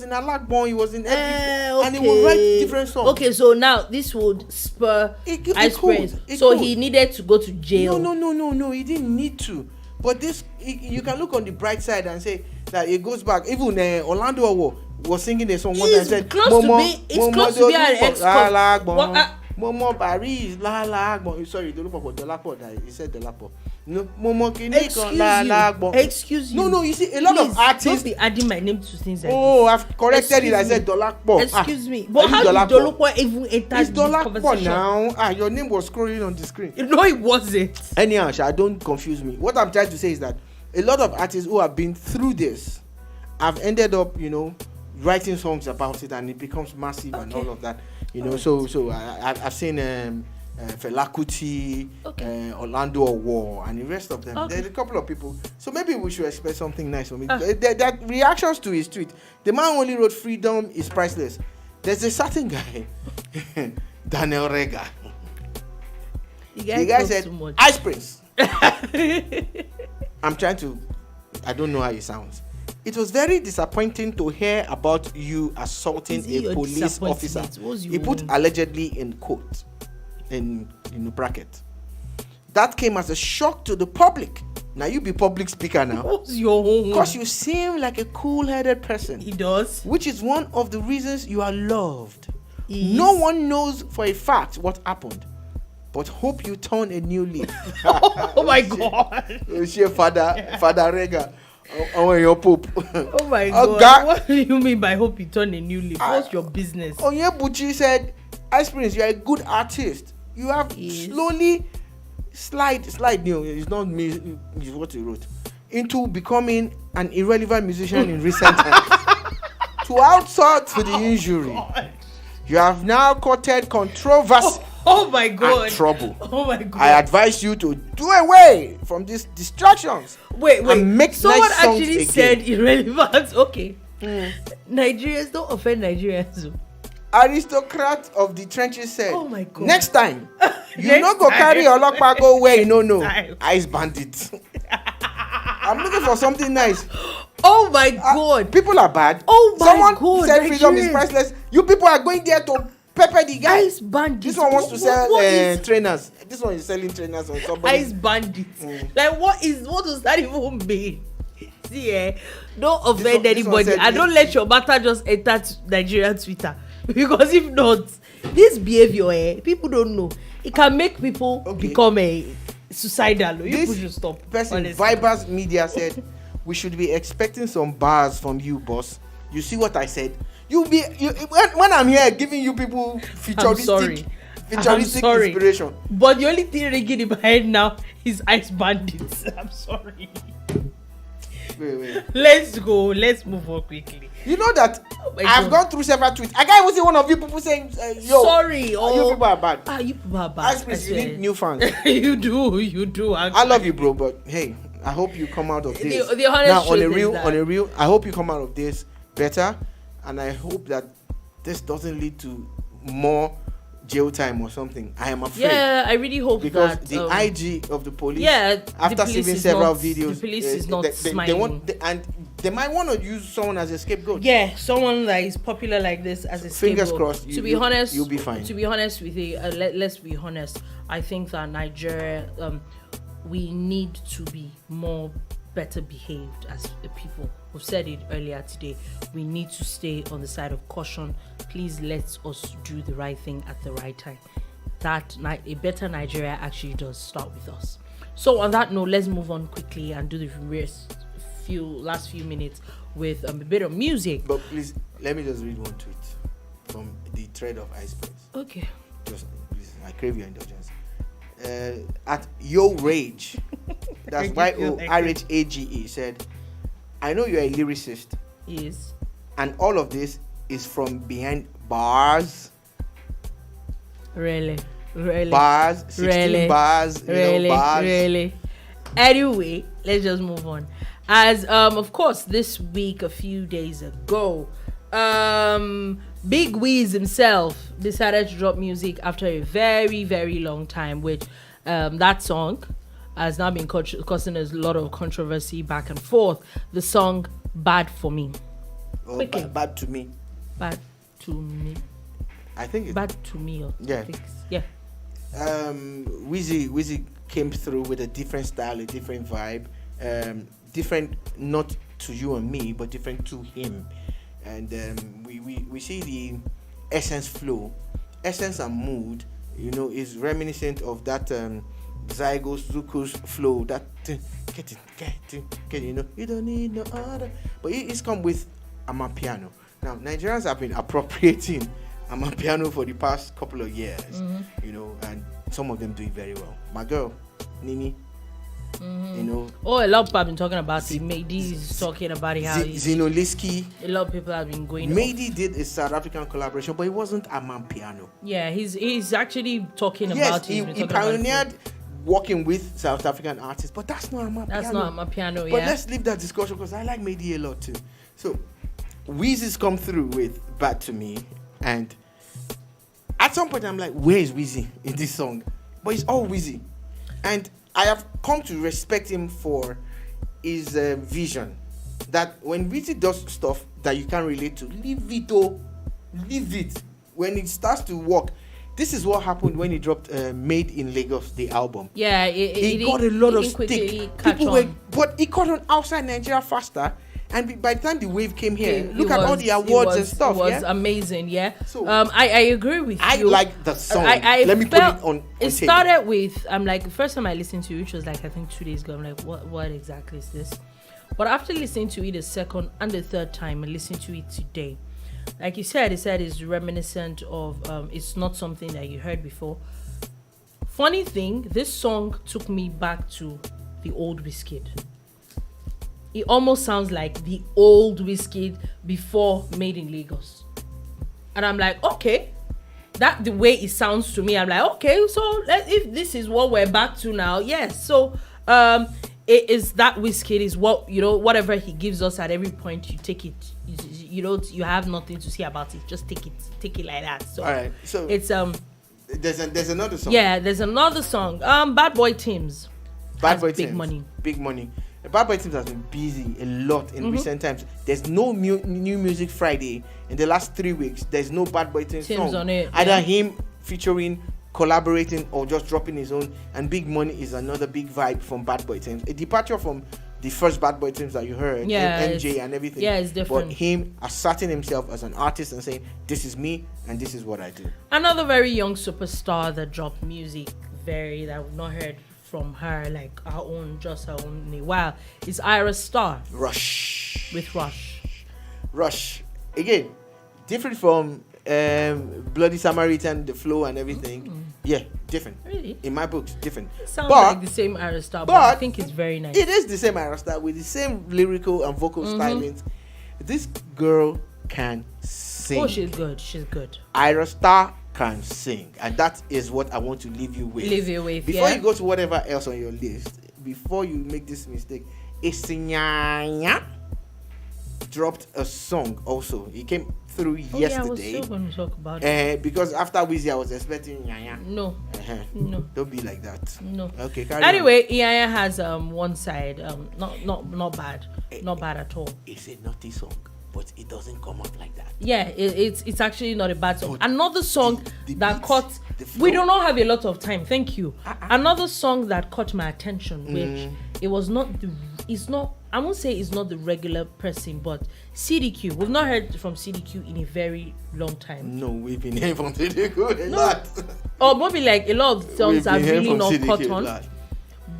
in Alagbon. He was in everything. Okay. And he would write different songs. Okay, so now this would spur Iceprince. So he needed to go to jail. No. He didn't need to. But you can look on the bright side and say that it goes back. Even Orlando Owo was singing a song one time and said, close to be an ex-con. Momo Paris, la la. Sorry, Dolapo. He said Dolapo. No, Momo Kiniko, la la. Excuse you. No. You see, a lot of artists. Don't be adding my name to things like this. I've corrected it. I said Dolapo. Excuse me. But how did Dolapo even enter this conversation? Now. Your name was scrolling on the screen. No, it wasn't. Anyhow, don't confuse me. What I'm trying to say is that a lot of artists who have been through this have ended up, writing songs about it, and it becomes massive and all of that. So I've seen Fela Kuti, Orlando Owo, and the rest of them. Okay. There's a couple of people. So maybe we should expect something nice from it. There are reactions to his tweet. The man only wrote freedom is priceless. There's a certain guy, Daniel Rega. The guy said, Iceprince. I don't know how it sounds. It was very disappointing to hear about you assaulting a police officer. He put allegedly in quote, in bracket. That came as a shock to the public. Now you be public speaker now. What's your home? Because you seem like a cool-headed person. He does. Which is one of the reasons you are loved. No one knows for a fact what happened, but hope you turn a new leaf. Oh my God. Father Rega. Oh, your poop. Oh my God. What do you mean by hope you turn a new leaf? What's your business? Onyebuchi said, Iceprince, you're a good artist. You have slowly slide, it's not me, it's what he wrote, into becoming an irrelevant musician in recent times. To outsort to the injury, you have now courted controversy. Oh my God. And trouble. Oh my God. I advise you to do away from these distractions. Wait. And make someone nice songs actually again. said irrelevant. Okay. Nigerians, don't offend Nigerians. Aristocrat of the trenches said, oh my God. Next time, you not go carry your lockpack go where you know. Ice bandit. I'm looking for something nice. Oh my God. People are bad. Oh my Someone God. said freedom is priceless. You people are going there to pepper the guy. Ice bandit. This one wants to sell trainers. This one is selling trainers on somebody. Ice bandit. Like what does that even mean? See, don't offend anybody. I don't let your matter just enter Nigerian Twitter. Because if not, this behavior, people don't know. It can make people become suicidal. You should stop. Person, Vibers Media said, we should be expecting some bars from you, boss. You see what I said? When I'm here giving you people futuristic inspiration. But the only thing ringing in my head now is Ice Bandits. I'm sorry. Wait. Let's go. Let's move on quickly. You know that I've gone through several tweets. I can't even see one of you people saying, yo, sorry. You people are bad. You people are bad. Iceprince, you need new fans. You do. I love you, bro, but hey, I hope you come out of this. The honest on a real, I hope you come out of this better, and I hope that this doesn't lead to more jail time or something. I am afraid. Yeah, I really hope because that the IG of the police, the after police seeing several not, videos, the police is not smiling. They might want to use someone as a scapegoat. Yeah, someone that is popular like this as a scapegoat. Fingers crossed. To be honest, you'll be fine. To be honest with you, let's be honest. I think that Nigeria, we need to be more better behaved as a people. We've said it earlier today. We need to stay on the side of caution. Please let us do the right thing at the right time. A better Nigeria actually does start with us. So on that note, let's move on quickly and do the last few minutes with a bit of music. But please, let me just read one tweet from the thread of Iceprince. Okay. Just please, I crave your indulgence. At Yo Rage, that's YORHAGE, said, I know you're a lyricist. Yes. And all of this is from behind bars. Really? Bars, 16 bars, bars. Really? Anyway, let's just move on. As of course, this week, a few days ago, Big Wiz himself decided to drop music after a very, very long time, which that song has now been causing a lot of controversy back and forth. The song Bad For Me. Oh, bad to me. Bad to me. I think Bad to me. Yeah. Wizzy came through with a different style, a different vibe, different not to you and me, but different to him. And we see the essence flow, essence and mood, is reminiscent of that Zygos Zukus flow. That get it, you don't need no other. But it's come with Amapiano. Now Nigerians have been appropriating Amapiano for the past couple of years, and some of them do it very well. My girl, Nini. A lot of people have been talking about it. Mady is talking about it. How Zinoliski. A lot of people have been going. Mady did a South African collaboration, but it wasn't Amapiano. Yeah, he's actually talking about it. He pioneered working with South African artists, but that's not Amapiano. That's not Amapiano. But let's leave that discussion because I like Mady a lot too. So, Wizzy's come through with Bad to Me, and at some point I'm like, where is Wizzy in this song? But it's all Wizzy, and I have come to respect him for his vision. That when Wizzy does stuff that you can't relate to, leave it. When it starts to work, this is what happened when he dropped Made in Lagos, the album. Yeah, it got a lot of stick. But it caught on outside Nigeria faster And by the time the wave came here, It look at all the awards and stuff. It was amazing, yeah. So I agree with you. I like the song. Let me put it on it tape. started with, I'm like, the first time I listened to it, which was like, I think 2 days ago, I'm like, what exactly is this? But after listening to it the second and the third time and listening to it today, like you said, it's reminiscent of, it's not something that you heard before. Funny thing, this song took me back to the old Wizkid. It almost sounds like the old Wizkid before Made in Lagos. And I'm like, okay, that the way it sounds to me, I'm like, okay, so if this is what we're back to now, yes. So it is that Wizkid is what, whatever he gives us at every point, you take it. You have nothing to say about it. Just take it like that. So all right, so it's there's another song. Yeah, there's another song. Bad Boy Timz. Bad Boy Big Timz. Money. Big Money. Bad Boy Timz has been busy a lot in recent times. There's no New Music Friday in the last 3 weeks. There's no Bad Boy Timz song on it. Either him featuring, collaborating, or just dropping his own. And Big Money is another big vibe from Bad Boy Timz. A departure from the first Bad Boy Timz that you heard, MJ and everything. Yeah, it's different. But him asserting himself as an artist and saying, this is me and this is what I do. Another very young superstar that dropped music that we've not heard from her, like her own in a while, is Ayra Starr. Rush. With Rush. Again, different from Bloody Samaritan, the flow and everything. Yeah, different. Really? In my books, different. Sounds like the same Ayra Starr, but I think it's very nice. It is the same Ayra Starr with the same lyrical and vocal stylings. This girl can sing. Oh, she's good. Ayra Starr can sing, and that is what I want to leave you with. Before you go to whatever else on your list, before you make this mistake, Iyanya dropped a song also. It came through yesterday. Yeah, I was still going to talk about it. Because after Wizzy, I was expecting Iyanya. No. Don't be like that. No. Okay. Anyway, Iyanya has one side, not bad, not bad at all. It's a naughty song, but it doesn't come up like that. Yeah, it's actually not a bad song. Another song that beats, caught. We do not have a lot of time. Thank you. Another song that caught my attention, which it was not. It's not. I won't say it's not the regular person, but CDQ. We've not heard from CDQ in a very long time. No, we've been hearing from CDQ a lot. Or maybe like a lot of songs have really not caught on.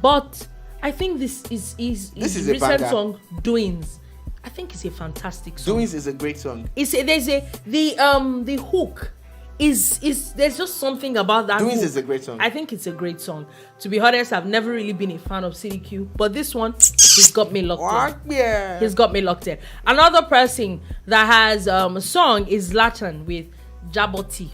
But I think this is a recent song, Doings. I think it's a fantastic song. Doings is a great song. The hook is there's just something about that. Doings hook. is a great song. I think it's a great song. To be honest, I've never really been a fan of CDQ, but this one, he's got me locked in. Yeah. He's got me locked in. Another person that has a song is Zlatan with Jaboti.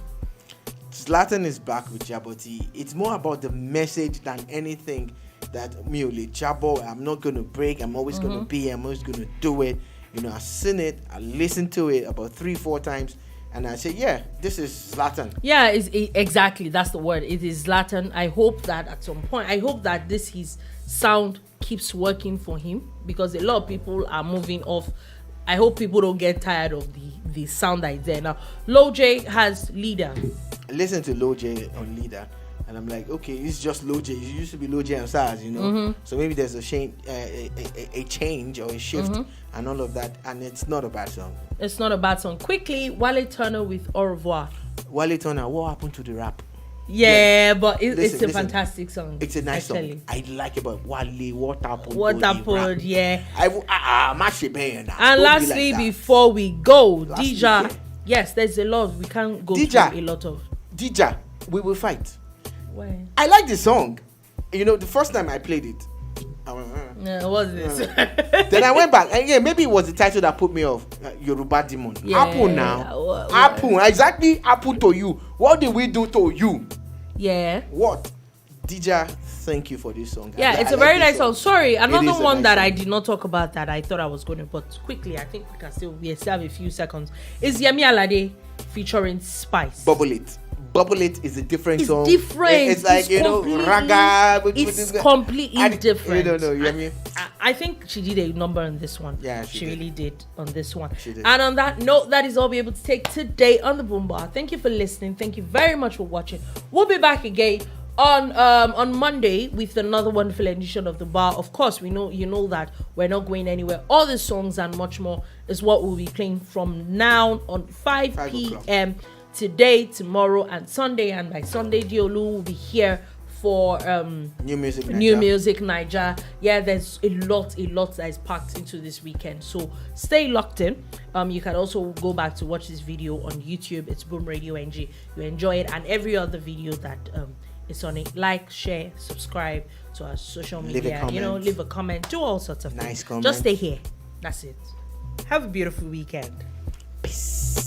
Zlatan is back with Jaboti. It's more about the message than anything. That me only Jabo, I'm not gonna break. I'm always gonna be. I'm always gonna do it. I've seen it. I listened to it about 3-4 times, and I say, yeah, this is Zlatan. Yeah, exactly. That's the word. It is Zlatan. I hope that at some point, his sound keeps working for him, because a lot of people are moving off. I hope people don't get tired of the sound that is there now. Lojay has Leader. I listened to Lojay on Leader. And I'm like, okay, it's just Lojay. It used to be Lojay and SARS, So maybe there's a change or a shift and all of that. And it's not a bad song. It's not a bad song. Quickly, Wale Turner with Au revoir. Wale Turner, what happened to the rap? Yeah, but it's a fantastic song. It's a nice song. I like about Wale, what happened? Yeah. And lastly, before we go, Dija. Yes, there's a lot. We can't go through a lot of. Dija, we will fight. Why? I like the song. The first time I played it, I went, yeah, what is this? Then I went back, and yeah, maybe it was the title that put me off. Yoruba Demon. Yeah, Apple now. Apple. Exactly. Apple to you. What did we do to you? Yeah. What? Dija, thank you for this song. Yeah, it's a very nice song. Sorry, another one that I did not talk about that I thought I was going to, but quickly, I think we still have a few seconds. Is Yemi Alade featuring Spice. Bubble It is a different song. Different. It's like, raga. It's completely different. You know, you know what I mean? I think she did a number on this one. Yeah, she really did on this one. She did. And on that note, that is all we're able to take today on the Boombar. Thank you for listening. Thank you very much for watching. We'll be back again on Monday with another wonderful edition of the bar. Of course, you know that we're not going anywhere. All the songs and much more is what we'll be playing from now on 5 p.m. today, tomorrow, and Sunday. And by Sunday, Diolu will be here for New Music Niger. Yeah, there's a lot that is packed into this weekend. So stay locked in. You can also go back to watch this video on YouTube. It's Boom Radio NG. You enjoy it, and every other video that is on it. Like, share, subscribe to our social media. Leave a comment, do all sorts of nice things. Comments. Just stay here. That's it. Have a beautiful weekend. Peace.